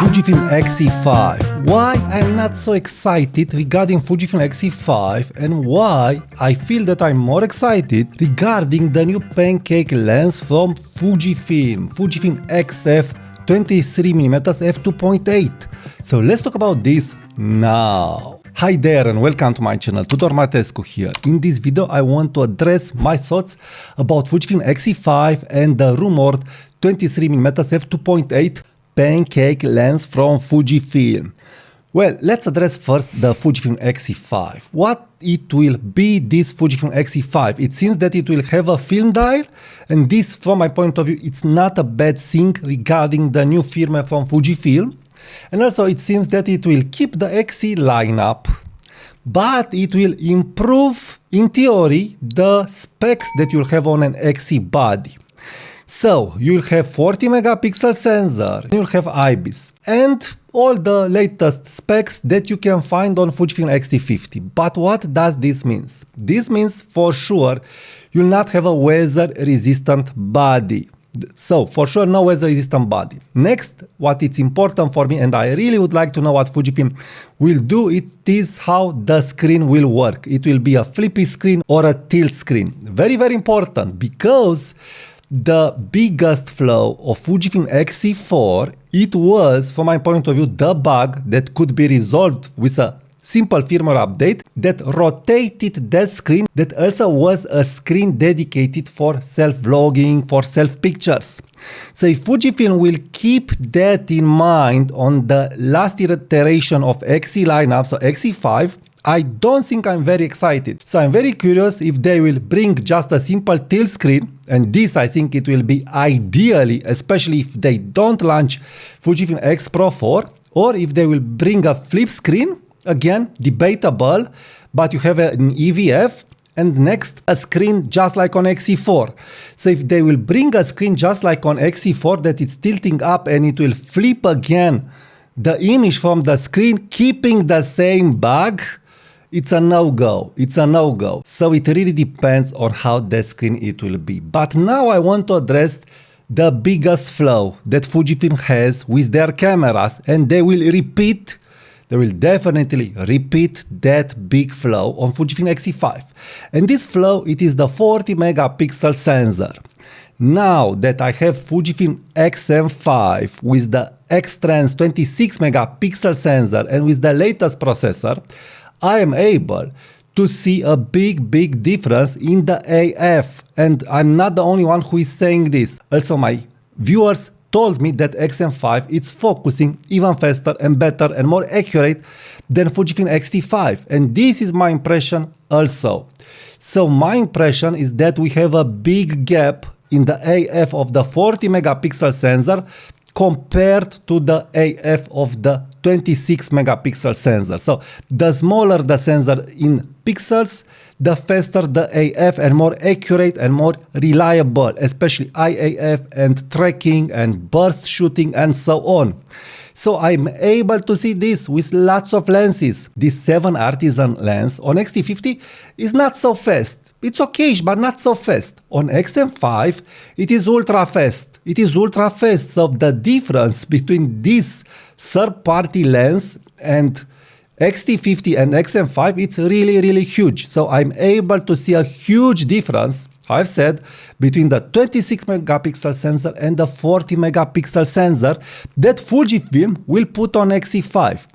Fujifilm XC5. Why I'm not so excited regarding Fujifilm XC5 and why I feel that I'm more excited regarding the new pancake lens from Fujifilm XF 23mm f2.8. So let's talk about this now. Hi there and welcome to my channel, Tudor Martescu here. In this video I want to address my thoughts about Fujifilm XC5 and the rumored 23mm f2.8 pancake lens from Fujifilm. Well, let's address first the Fujifilm XC5. What it will be, this Fujifilm XC5? It seems that it will have a film dial, and this, from my point of view, it's not a bad thing regarding the new firmware from Fujifilm. And also it seems that it will keep the XC lineup, but it will improve, in theory, the specs that you'll have on an XC body. So you'll have 40 megapixel sensor, you'll have IBIS, and all the latest specs that you can find on Fujifilm X-T50. But what does this mean? This means for sure you'll not have a weather resistant body. So for sure no weather resistant body. Next, what is important for me, and I really would like to know what Fujifilm will do, it is how the screen will work. It will be a flippy screen or a tilt screen. Very, very important, because the biggest flaw of Fujifilm XC4, it was, from my point of view, the bug that could be resolved with a simple firmware update that rotated that screen, that also was a screen dedicated for self-vlogging, for self-pictures. So if Fujifilm will keep that in mind on the last iteration of XC lineup, so XC5, I don't think I'm very excited. So I'm very curious if they will bring just a simple tilt screen, and this I think it will be ideally, especially if they don't launch Fujifilm X Pro 4, or if they will bring a flip screen, again, debatable, but you have an EVF, and next a screen just like on XC4. So if they will bring a screen just like on XC4 that it's tilting up and it will flip again the image from the screen, keeping the same bug, it's a no-go. It's a no-go. So it really depends on how that screen it will be. But now I want to address the biggest flaw that Fujifilm has with their cameras, and they will definitely repeat that big flaw on Fujifilm XC5. And this flaw, it is the 40 megapixel sensor. Now that I have Fujifilm XM5 with the X-Trans 26 megapixel sensor and with the latest processor, I am able to see a big difference in the AF. And I'm not the only one who is saying this. Also, my viewers told me that XM5 is focusing even faster and better and more accurate than Fujifilm X-T5. And this is my impression also. So my impression is that we have a big gap in the AF of the 40 megapixel sensor compared to the AF of the 26 megapixel sensor. So the smaller the sensor in pixels, the faster the AF and more accurate and more reliable, especially IAF and tracking and burst shooting and so on. So I'm able to see this with lots of lenses. This 7 Artisan lens on X-T50 is not so fast. It's okay, but not so fast. On XM5, it is ultra fast. It is ultra fast. So the difference between this third-party lens and X-T50 and XM5, it's really huge. So I'm able to see a huge difference, I've said, between the 26 megapixel sensor and the 40 megapixel sensor that Fujifilm will put on XC5.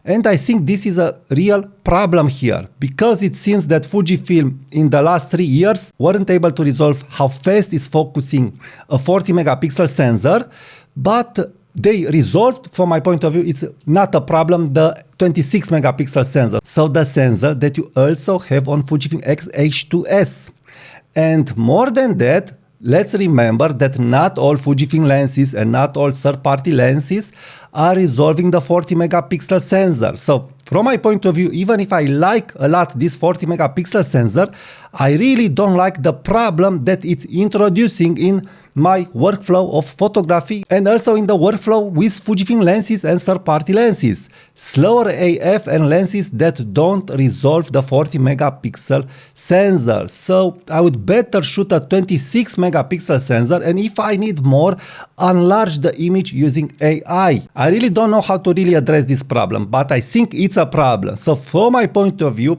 And I think this is a real problem here, because it seems that Fujifilm in the last 3 years weren't able to resolve how fast is focusing a 40 megapixel sensor, but they resolved, from my point of view, it's not a problem, the 26 megapixel sensor. So the sensor that you also have on Fujifilm X-H2S. And more than that, let's remember that not all Fujifilm lenses and not all third-party lenses are resolving the 40 megapixel sensor. So from my point of view, even if I like a lot this 40 megapixel sensor, I really don't like the problem that it's introducing in my workflow of photography and also in the workflow with Fujifilm lenses and third-party lenses. Slower AF and lenses that don't resolve the 40 megapixel sensor. So I would better shoot a 26 megapixel sensor, and if I need more, enlarge the image using AI. I really don't know how to really address this problem, but I think it's a problem. So from my point of view,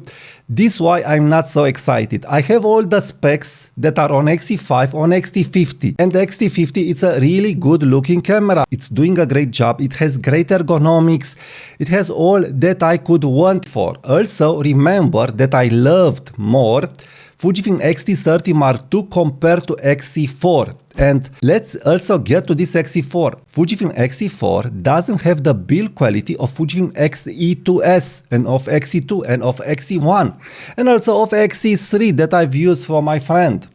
this is why I'm not so excited. I have all the specs that are on X-E5, on X-T50. And the X-T50, it's a really good looking camera. It's doing a great job. It has great ergonomics. It has all that I could want for. Also, remember that I loved more Fujifilm X-T30 Mark II compared to X-E4. And let's also get to this X-E4. Fujifilm X-E4 doesn't have the build quality of Fujifilm X-E2S and of X-E2 and of X-E1 and also of X-E3 that I've used for my friend.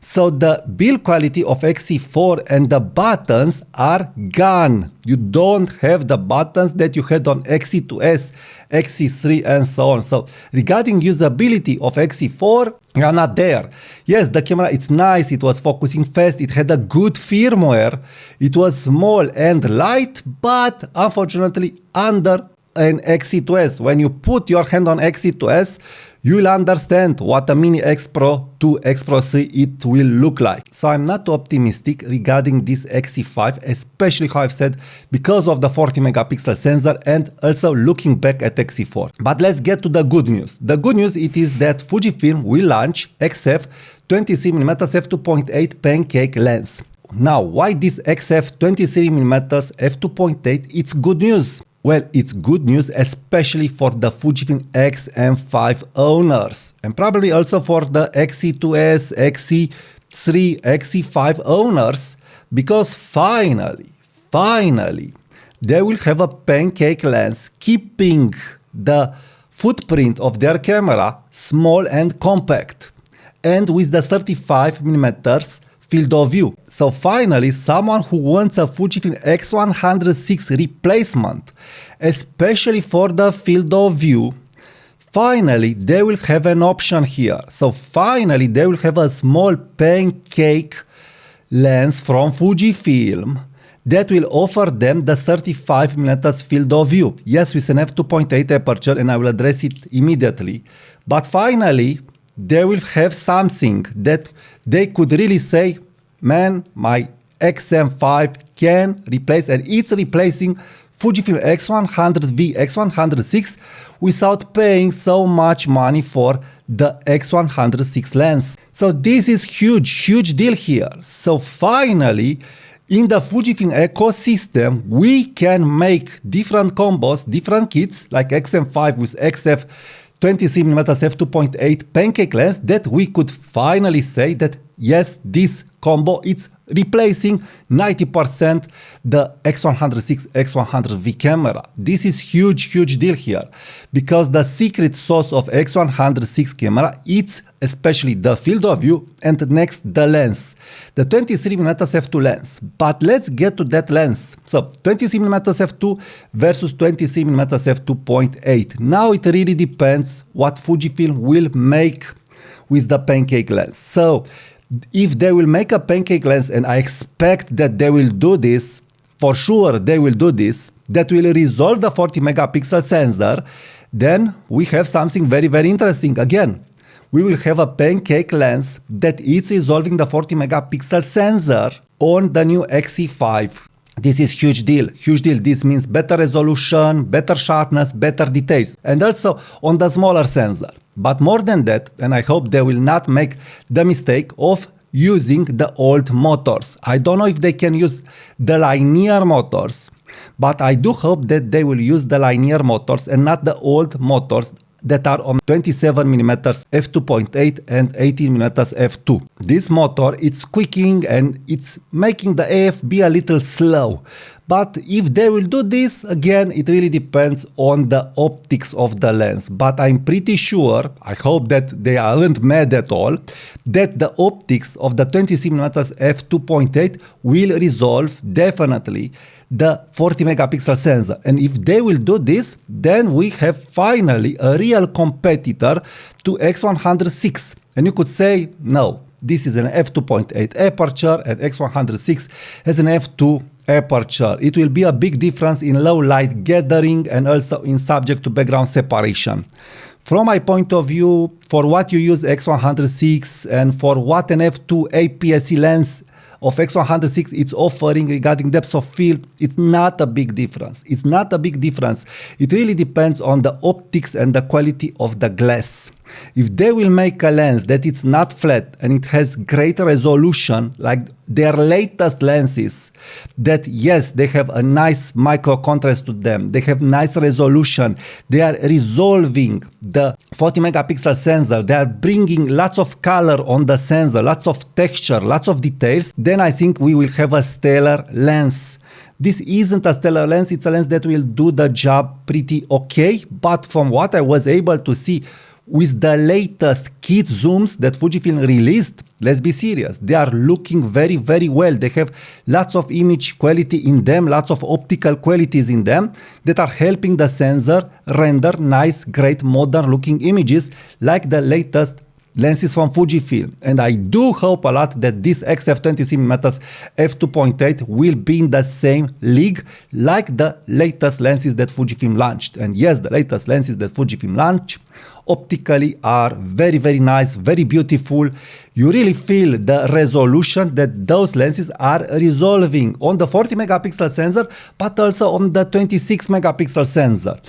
So the build quality of X-E4 and the buttons are gone. You don't have the buttons that you had on X-E2S, X-E3 and so on. So regarding usability of X-E4, you are not there. Yes, the camera, it's nice, it was focusing fast, it had a good firmware, it was small and light, but unfortunately under an X-E2S. When you put your hand on X-E2S, you will understand what a Mini X Pro 2, X Pro 3 it will look like. So I'm not optimistic regarding this X-E5, especially how I've said, because of the 40 megapixel sensor and also looking back at X-E4. But let's get to the good news. The good news it is that Fujifilm will launch XF 23mm f2.8 pancake lens. Now, why this XF 23mm f2.8? It's good news. Well, it's good news, especially for the Fujifilm X and 5 owners, and probably also for the X-E2S, X-E3, X-E5 owners, because finally, they will have a pancake lens, keeping the footprint of their camera small and compact, and with the 35mm field of view. So finally, someone who wants a Fujifilm X106 replacement, especially for the field of view, finally they will have an option here. So finally they will have a small pancake lens from Fujifilm that will offer them the 35mm field of view. Yes, with an f2.8 aperture, and I will address it immediately. But finally, they will have something that they could really say, man, my XM5 can replace, and it's replacing Fujifilm X100V, X106 without paying so much money for the X106 lens. So this is huge deal here. So finally, in the Fujifilm ecosystem, we can make different combos, different kits like XM5 with XF 23mm f2.8 pancake lens, that we could finally say that yes, this combo it's replacing 90% the X106, X100V camera. This is huge deal here, because the secret sauce of X106 camera, it's especially the field of view and next the lens, the 23mm f2 lens. But let's get to that lens. So 23mm f2 versus 23mm f2.8. Now it really depends what Fujifilm will make with the pancake lens. So if they will make a pancake lens, and I expect that they will do this, for sure they will do this, that will resolve the 40 megapixel sensor, then we have something very interesting. Again, we will have a pancake lens that is resolving the 40 megapixel sensor on the new X-E5. This is huge deal. This means better resolution, better sharpness, better details, and also on the smaller sensor. But more than that, and I hope they will not make the mistake of using the old motors. I don't know if they can use the linear motors, but I do hope that they will use the linear motors and not the old motors that are on 27mm f2.8 and 18mm f2. This motor, it's squeaking and it's making the AF be a little slow. But if they will do this, again, it really depends on the optics of the lens. But I'm pretty sure, I hope that they aren't mad at all, that the optics of the 20mm f2.8 will resolve definitely the 40 megapixel sensor. And if they will do this, then we have finally a real competitor to X106. And you could say, no, this is an f2.8 aperture and X106 has an f2 aperture. It will be a big difference in low light gathering and also in subject to background separation. From my point of view, for what you use X106 and for what an f2 APS-C lens of X106 it's offering regarding depth of field, it's not a big difference. It's not a big difference. It really depends on the optics and the quality of the glass. If they will make a lens that it's not flat and it has greater resolution, like their latest lenses, that yes, they have a nice micro contrast to them, they have nice resolution, they are resolving the 40 megapixel sensor, they are bringing lots of color on the sensor, lots of texture, lots of details, then I think we will have a stellar lens. This isn't a stellar lens, it's a lens that will do the job pretty okay, but from what I was able to see with the latest kit zooms that Fujifilm released, let's be serious, they are looking very, very well. They have lots of image quality in them, lots of optical qualities in them that are helping the sensor render nice, great, modern looking images like the latest lenses from Fujifilm. And I do hope a lot that this XF20mm f2.8 will be in the same league like the latest lenses that Fujifilm launched. And yes, the latest lenses that Fujifilm launched optically are very, very nice, very beautiful. You really feel the resolution that those lenses are resolving on the 40 megapixel sensor, but also on the 26 megapixel sensor.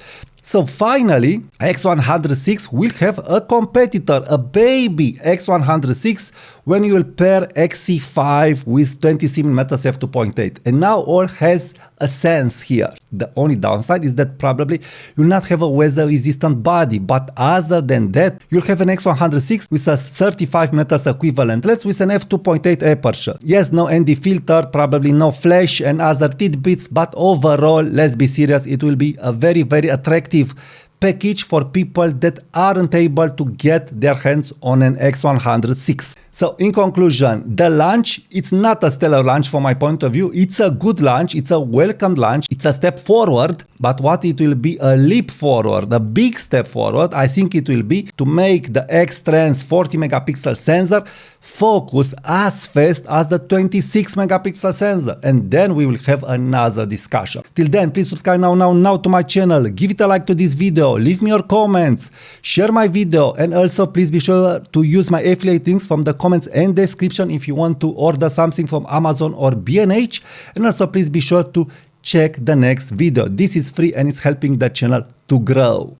So finally, X106 will have a competitor, a baby X106, when you will pair X-E5 with 20mm f2.8. And now all has a sense here. The only downside is that probably you'll not have a weather-resistant body, but other than that, you'll have an X106 with a 35mm equivalent lens with an f2.8 aperture. Yes, no ND filter, probably no flash and other tidbits, but overall, let's be serious, it will be a very, very attractive package for people that aren't able to get their hands on an X106. So in conclusion, the launch, it's not a stellar launch from my point of view. It's a good launch, it's a welcomed launch, it's a step forward, but what it will be a leap forward, a big step forward, I think it will be to make the X-Trans 40 megapixel sensor focus as fast as the 26 megapixel sensor, and then we will have another discussion. Till then, please subscribe now to my channel, give it a like to this video, leave me your comments, share my video, and also please be sure to use my affiliate links from the comments and description if you want to order something from Amazon or B&H, and also please be sure to check the next video. This is free and it's helping the channel to grow.